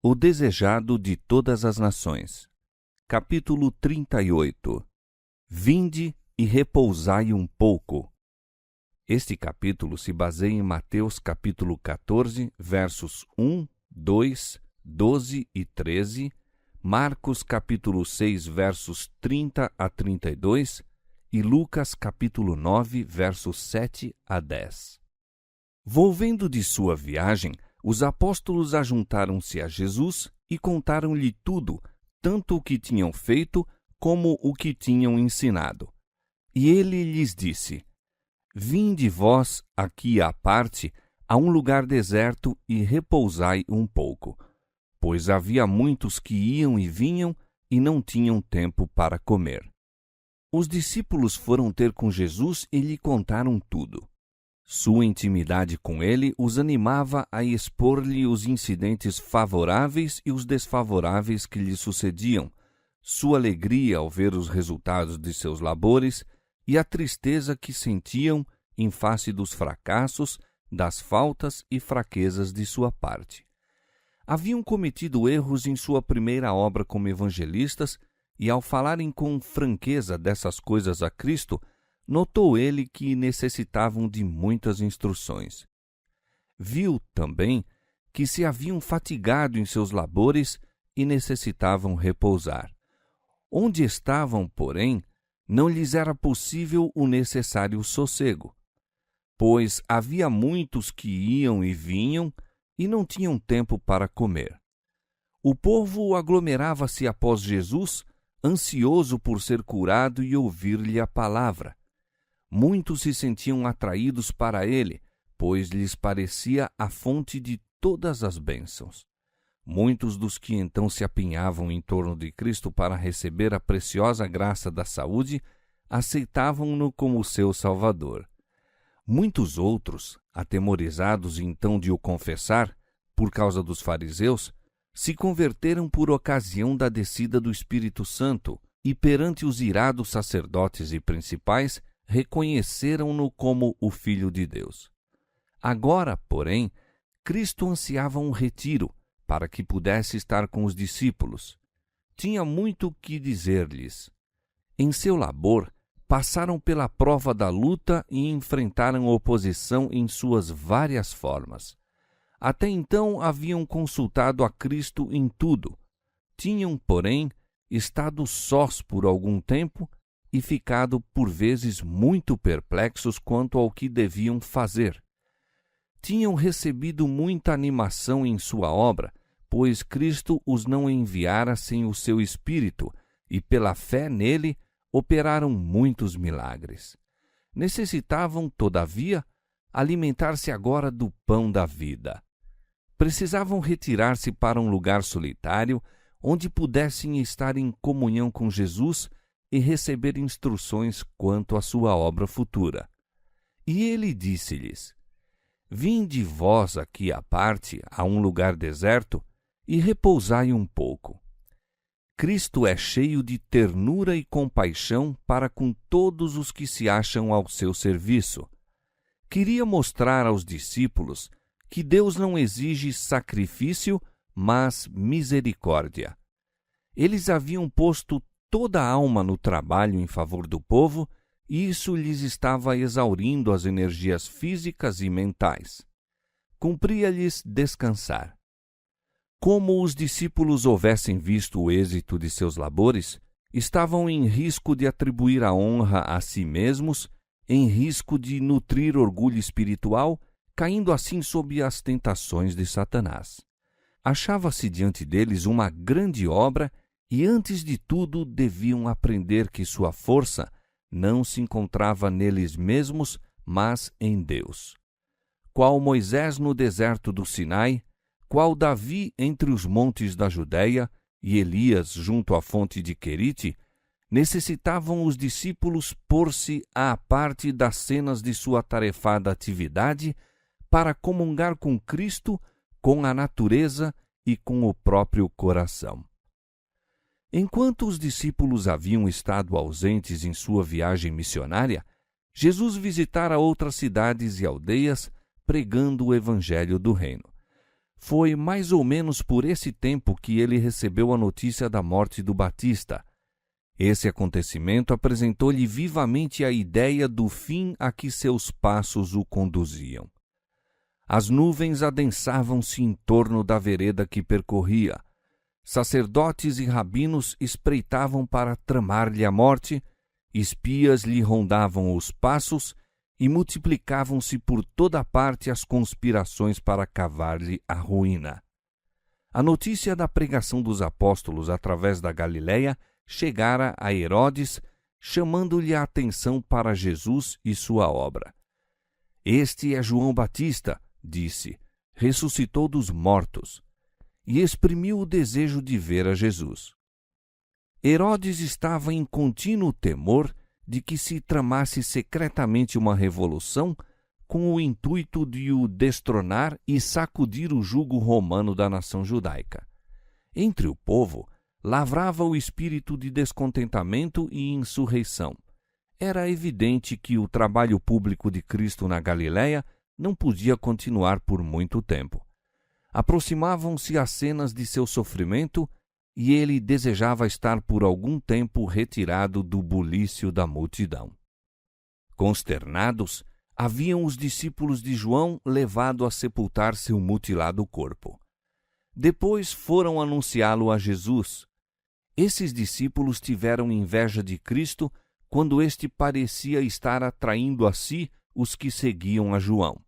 O desejado de todas as nações. Capítulo 38. Vinde e repousai um pouco. Este capítulo se baseia em Mateus capítulo 14, versos 1, 2, 12 e 13, Marcos capítulo 6, versos 30 a 32 e Lucas capítulo 9, versos 7 a 10. Volvendo de sua viagem, os apóstolos ajuntaram-se a Jesus e contaram-lhe tudo, tanto o que tinham feito como o que tinham ensinado. E ele lhes disse: Vinde vós aqui à parte, a um lugar deserto, e repousai um pouco. Pois havia muitos que iam e vinham e não tinham tempo para comer. Os discípulos foram ter com Jesus e lhe contaram tudo. Sua intimidade com ele os animava a expor-lhe os incidentes favoráveis e os desfavoráveis que lhe sucediam, sua alegria ao ver os resultados de seus labores e a tristeza que sentiam em face dos fracassos, das faltas e fraquezas de sua parte. Haviam cometido erros em sua primeira obra como evangelistas e, ao falarem com franqueza dessas coisas a Cristo, notou ele que necessitavam de muitas instruções. Viu também que se haviam fatigado em seus labores e necessitavam repousar. Onde estavam, porém, não lhes era possível o necessário sossego, pois havia muitos que iam e vinham e não tinham tempo para comer. O povo aglomerava-se após Jesus, ansioso por ser curado e ouvir-lhe a palavra. Muitos se sentiam atraídos para ele, pois lhes parecia a fonte de todas as bênçãos. Muitos dos que então se apinhavam em torno de Cristo para receber a preciosa graça da saúde, aceitavam-no como seu Salvador. Muitos outros, atemorizados então de o confessar, por causa dos fariseus, se converteram por ocasião da descida do Espírito Santo e perante os irados sacerdotes e principais, reconheceram-no como o Filho de Deus. Agora, porém, Cristo ansiava um retiro, para que pudesse estar com os discípulos. Tinha muito que dizer-lhes. Em seu labor, passaram pela prova da luta e enfrentaram oposição em suas várias formas. Até então haviam consultado a Cristo em tudo. Tinham, porém, estado sós por algum tempo e ficado por vezes muito perplexos quanto ao que deviam fazer. Tinham recebido muita animação em sua obra, pois Cristo os não enviara sem o seu Espírito, e pela fé nele operaram muitos milagres. Necessitavam, todavia, alimentar-se agora do pão da vida. Precisavam retirar-se para um lugar solitário, onde pudessem estar em comunhão com Jesus e receber instruções quanto à sua obra futura. E ele disse-lhes: Vinde vós aqui à parte, a um lugar deserto, e repousai um pouco. Cristo é cheio de ternura e compaixão para com todos os que se acham ao seu serviço. Queria mostrar aos discípulos que Deus não exige sacrifício, mas misericórdia. Eles haviam posto toda a alma no trabalho em favor do povo, e isso lhes estava exaurindo as energias físicas e mentais. Cumpria-lhes descansar. Como os discípulos houvessem visto o êxito de seus labores, estavam em risco de atribuir a honra a si mesmos, em risco de nutrir orgulho espiritual, caindo assim sob as tentações de Satanás. Achava-se diante deles uma grande obra e, antes de tudo, deviam aprender que sua força não se encontrava neles mesmos, mas em Deus. Qual Moisés no deserto do Sinai, qual Davi entre os montes da Judéia e Elias junto à fonte de Querite, necessitavam os discípulos pôr-se à parte das cenas de sua tarefada atividade para comungar com Cristo, com a natureza e com o próprio coração. Enquanto os discípulos haviam estado ausentes em sua viagem missionária, Jesus visitara outras cidades e aldeias, pregando o evangelho do reino. Foi mais ou menos por esse tempo que ele recebeu a notícia da morte do Batista. Esse acontecimento apresentou-lhe vivamente a ideia do fim a que seus passos o conduziam. As nuvens adensavam-se em torno da vereda que percorria. Sacerdotes e rabinos espreitavam para tramar-lhe a morte, espias lhe rondavam os passos e multiplicavam-se por toda parte as conspirações para cavar-lhe a ruína. A notícia da pregação dos apóstolos através da Galiléia chegara a Herodes, chamando-lhe a atenção para Jesus e sua obra. Este é João Batista, disse, ressuscitou dos mortos, e exprimiu o desejo de ver a Jesus. Herodes estava em contínuo temor de que se tramasse secretamente uma revolução com o intuito de o destronar e sacudir o jugo romano da nação judaica. Entre o povo, lavrava o espírito de descontentamento e insurreição. Era evidente que o trabalho público de Cristo na Galiléia não podia continuar por muito tempo. Aproximavam-se as cenas de seu sofrimento e ele desejava estar por algum tempo retirado do bulício da multidão. Consternados, haviam os discípulos de João levado a sepultar seu mutilado corpo. Depois foram anunciá-lo a Jesus. Esses discípulos tiveram inveja de Cristo quando este parecia estar atraindo a si os que seguiam a João.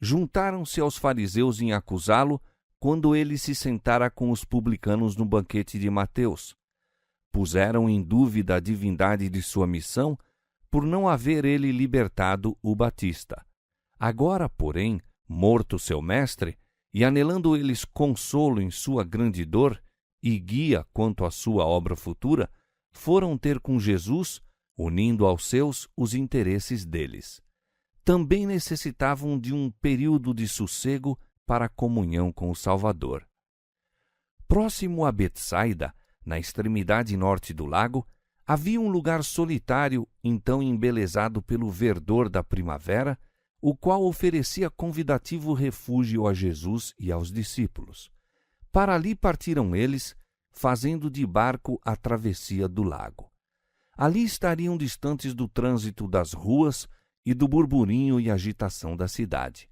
Juntaram-se aos fariseus em acusá-lo quando ele se sentara com os publicanos no banquete de Mateus. Puseram em dúvida a divindade de sua missão por não haver ele libertado o Batista. Agora, porém, morto seu mestre, e anelando eles consolo em sua grande dor e guia quanto à sua obra futura, foram ter com Jesus, unindo aos seus os interesses deles. Também necessitavam de um período de sossego para a comunhão com o Salvador. Próximo a Betsaida, na extremidade norte do lago, havia um lugar solitário, então embelezado pelo verdor da primavera, o qual oferecia convidativo refúgio a Jesus e aos discípulos. Para ali partiram eles, fazendo de barco a travessia do lago. Ali estariam distantes do trânsito das ruas e do burburinho e agitação da cidade.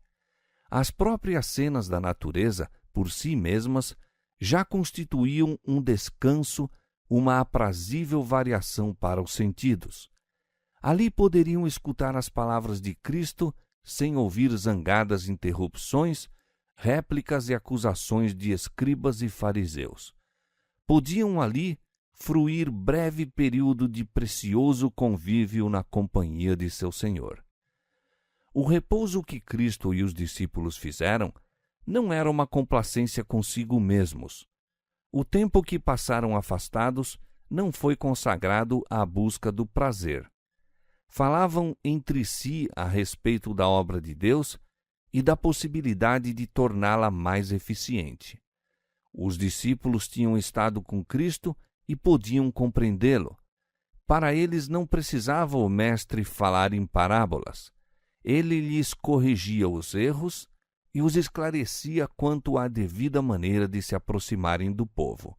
As próprias cenas da natureza, por si mesmas, já constituíam um descanso, uma aprazível variação para os sentidos. Ali poderiam escutar as palavras de Cristo sem ouvir zangadas interrupções, réplicas e acusações de escribas e fariseus. Podiam ali fruir breve período de precioso convívio na companhia de seu Senhor. O repouso que Cristo e os discípulos fizeram não era uma complacência consigo mesmos. O tempo que passaram afastados não foi consagrado à busca do prazer. Falavam entre si a respeito da obra de Deus e da possibilidade de torná-la mais eficiente. Os discípulos tinham estado com Cristo e podiam compreendê-lo. Para eles não precisava o mestre falar em parábolas. Ele lhes corrigia os erros e os esclarecia quanto à devida maneira de se aproximarem do povo.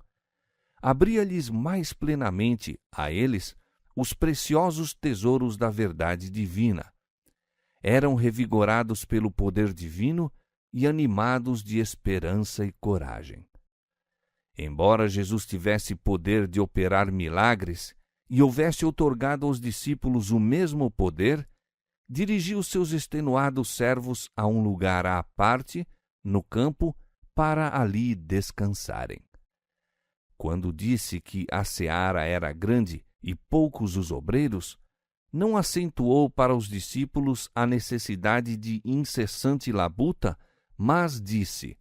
Abria-lhes mais plenamente, a eles, os preciosos tesouros da verdade divina. Eram revigorados pelo poder divino e animados de esperança e coragem. Embora Jesus tivesse poder de operar milagres e houvesse outorgado aos discípulos o mesmo poder, dirigiu seus extenuados servos a um lugar à parte, no campo, para ali descansarem. Quando disse que a seara era grande e poucos os obreiros, não acentuou para os discípulos a necessidade de incessante labuta, mas disse: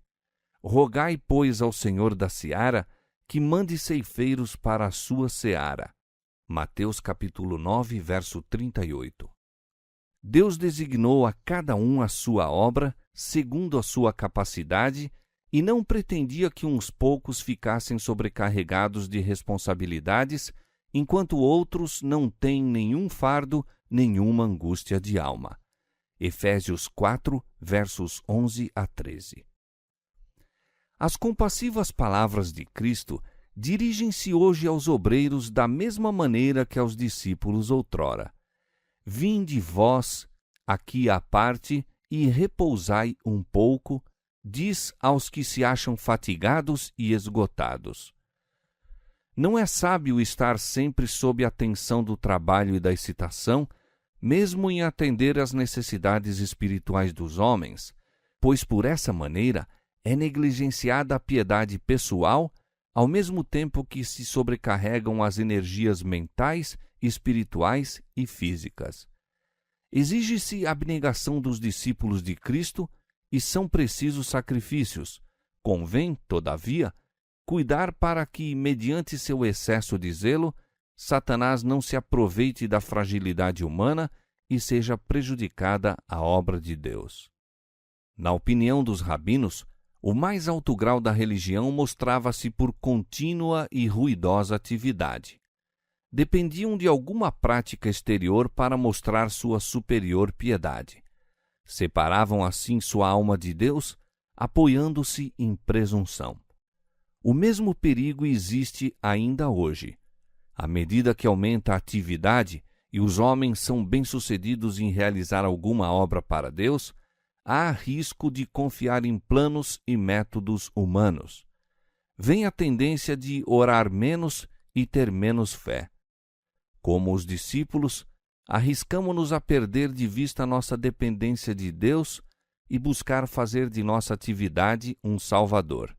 rogai, pois, ao Senhor da seara que mande ceifeiros para a sua seara. Mateus capítulo 9, verso 38. Deus designou a cada um a sua obra, segundo a sua capacidade, e não pretendia que uns poucos ficassem sobrecarregados de responsabilidades, enquanto outros não têm nenhum fardo, nenhuma angústia de alma. Efésios 4, versos 11 a 13. As compassivas palavras de Cristo dirigem-se hoje aos obreiros da mesma maneira que aos discípulos outrora. Vinde vós aqui à parte e repousai um pouco, diz aos que se acham fatigados e esgotados. Não é sábio estar sempre sob a tensão do trabalho e da excitação, mesmo em atender às necessidades espirituais dos homens, pois por essa maneira é negligenciada a piedade pessoal, ao mesmo tempo que se sobrecarregam as energias mentais, espirituais e físicas. Exige-se a abnegação dos discípulos de Cristo e são precisos sacrifícios. Convém, todavia, cuidar para que, mediante seu excesso de zelo, Satanás não se aproveite da fragilidade humana e seja prejudicada a obra de Deus. Na opinião dos rabinos, o mais alto grau da religião mostrava-se por contínua e ruidosa atividade. Dependiam de alguma prática exterior para mostrar sua superior piedade. Separavam assim sua alma de Deus, apoiando-se em presunção. O mesmo perigo existe ainda hoje. À medida que aumenta a atividade e os homens são bem-sucedidos em realizar alguma obra para Deus, há risco de confiar em planos e métodos humanos. Vem a tendência de orar menos e ter menos fé. Como os discípulos, arriscamo-nos a perder de vista nossa dependência de Deus e buscar fazer de nossa atividade um Salvador.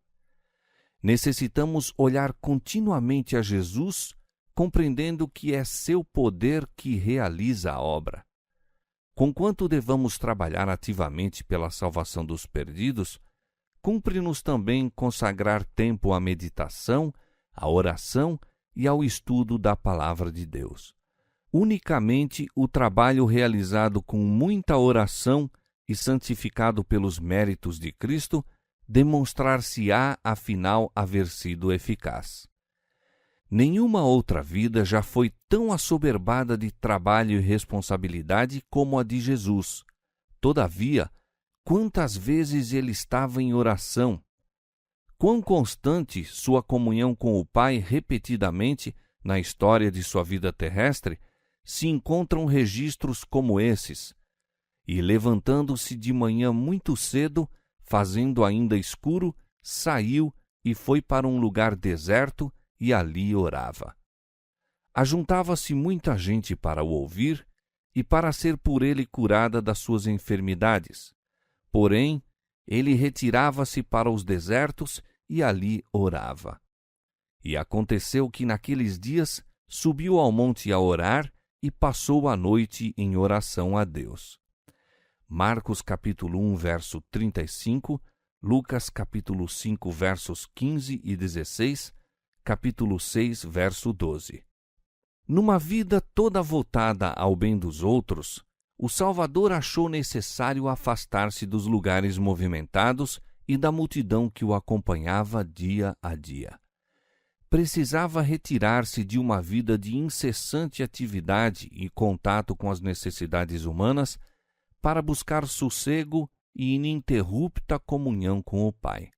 Necessitamos olhar continuamente a Jesus, compreendendo que é seu poder que realiza a obra. Conquanto devamos trabalhar ativamente pela salvação dos perdidos, cumpre-nos também consagrar tempo à meditação, à oração e ao estudo da Palavra de Deus. Unicamente o trabalho realizado com muita oração e santificado pelos méritos de Cristo demonstrar-se-á, afinal, haver sido eficaz. Nenhuma outra vida já foi tão assoberbada de trabalho e responsabilidade como a de Jesus. Todavia, quantas vezes ele estava em oração! Quão constante sua comunhão com o Pai repetidamente na história de sua vida terrestre, se encontram registros como esses. E levantando-se de manhã muito cedo, fazendo ainda escuro, saiu e foi para um lugar deserto e ali orava. Ajuntava-se muita gente para o ouvir e para ser por ele curada das suas enfermidades. Porém, ele retirava-se para os desertos e ali orava. E aconteceu que naqueles dias subiu ao monte a orar e passou a noite em oração a Deus. Marcos capítulo 1, verso 35, Lucas capítulo 5, versos 15 e 16, capítulo 6, verso 12. Numa vida toda voltada ao bem dos outros, o Salvador achou necessário afastar-se dos lugares movimentados e da multidão que o acompanhava dia a dia. Precisava retirar-se de uma vida de incessante atividade e contato com as necessidades humanas para buscar sossego e ininterrupta comunhão com o Pai.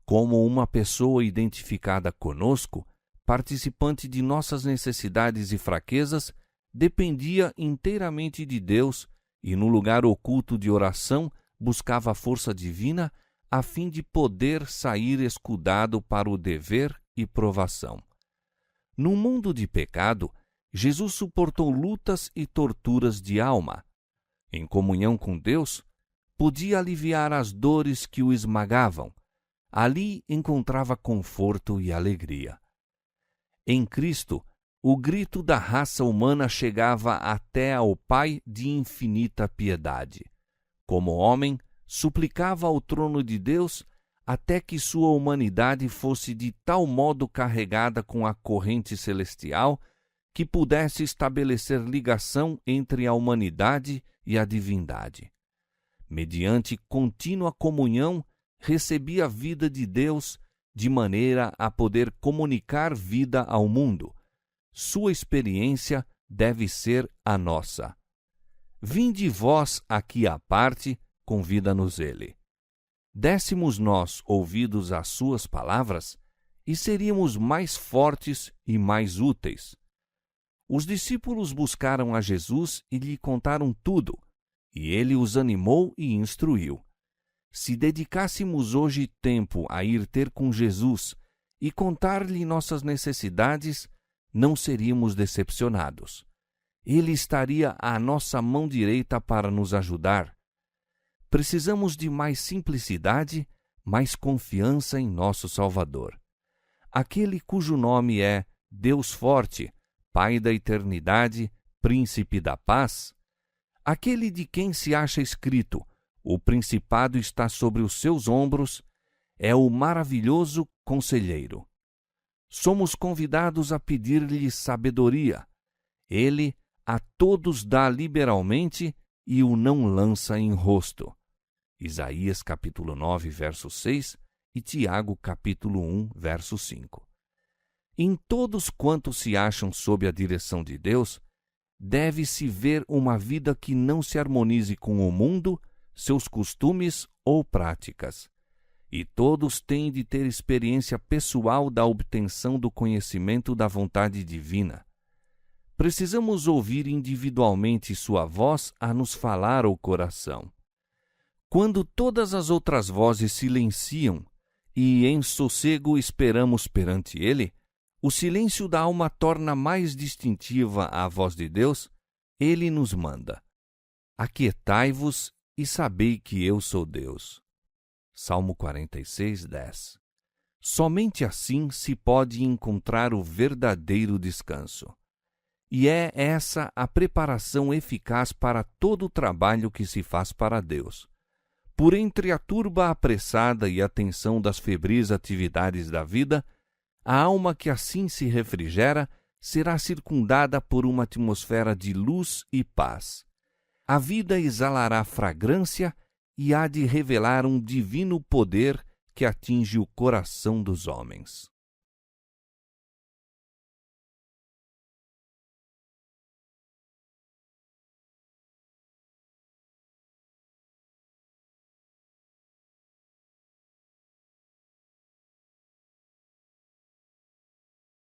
Como uma pessoa identificada conosco, participante de nossas necessidades e fraquezas, dependia inteiramente de Deus e, no lugar oculto de oração, buscava a força divina a fim de poder sair escudado para o dever e provação. Num mundo de pecado, Jesus suportou lutas e torturas de alma. Em comunhão com Deus, podia aliviar as dores que o esmagavam. Ali encontrava conforto e alegria. Em Cristo, o grito da raça humana chegava até ao Pai de infinita piedade. Como homem, suplicava ao trono de Deus até que sua humanidade fosse de tal modo carregada com a corrente celestial que pudesse estabelecer ligação entre a humanidade e a divindade. Mediante contínua comunhão, recebia a vida de Deus de maneira a poder comunicar vida ao mundo. Sua experiência deve ser a nossa. Vinde vós aqui à parte, convida-nos ele. dessemos nós ouvidos às suas palavras e seríamos mais fortes e mais úteis. Os discípulos buscaram a Jesus e lhe contaram tudo, e ele os animou e instruiu. Se dedicássemos hoje tempo a ir ter com Jesus e contar-lhe nossas necessidades, não seríamos decepcionados. Ele estaria à nossa mão direita para nos ajudar. Precisamos de mais simplicidade, mais confiança em nosso Salvador. Aquele cujo nome é Deus Forte, Pai da Eternidade, Príncipe da Paz, aquele de quem se acha escrito: o principado está sobre os seus ombros, é o maravilhoso Conselheiro. Somos convidados a pedir-lhe sabedoria. Ele a todos dá liberalmente e o não lança em rosto. Isaías capítulo 9, verso 6 e Tiago capítulo 1, verso 5. Em todos quantos se acham sob a direção de Deus, deve-se ver uma vida que não se harmonize com o mundo, seus costumes ou práticas. E todos têm de ter experiência pessoal da obtenção do conhecimento da vontade divina. Precisamos ouvir individualmente sua voz a nos falar ao coração. Quando todas as outras vozes silenciam e em sossego esperamos perante ele, o silêncio da alma torna mais distintiva a voz de Deus. Ele nos manda: aquietai-vos e sabei que eu sou Deus. Salmo 46, 10. Somente assim se pode encontrar o verdadeiro descanso. E é essa a preparação eficaz para todo o trabalho que se faz para Deus. Por entre a turba apressada e a tensão das febris atividades da vida, a alma que assim se refrigera será circundada por uma atmosfera de luz e paz. A vida exalará fragrância e há de revelar um divino poder que atinge o coração dos homens.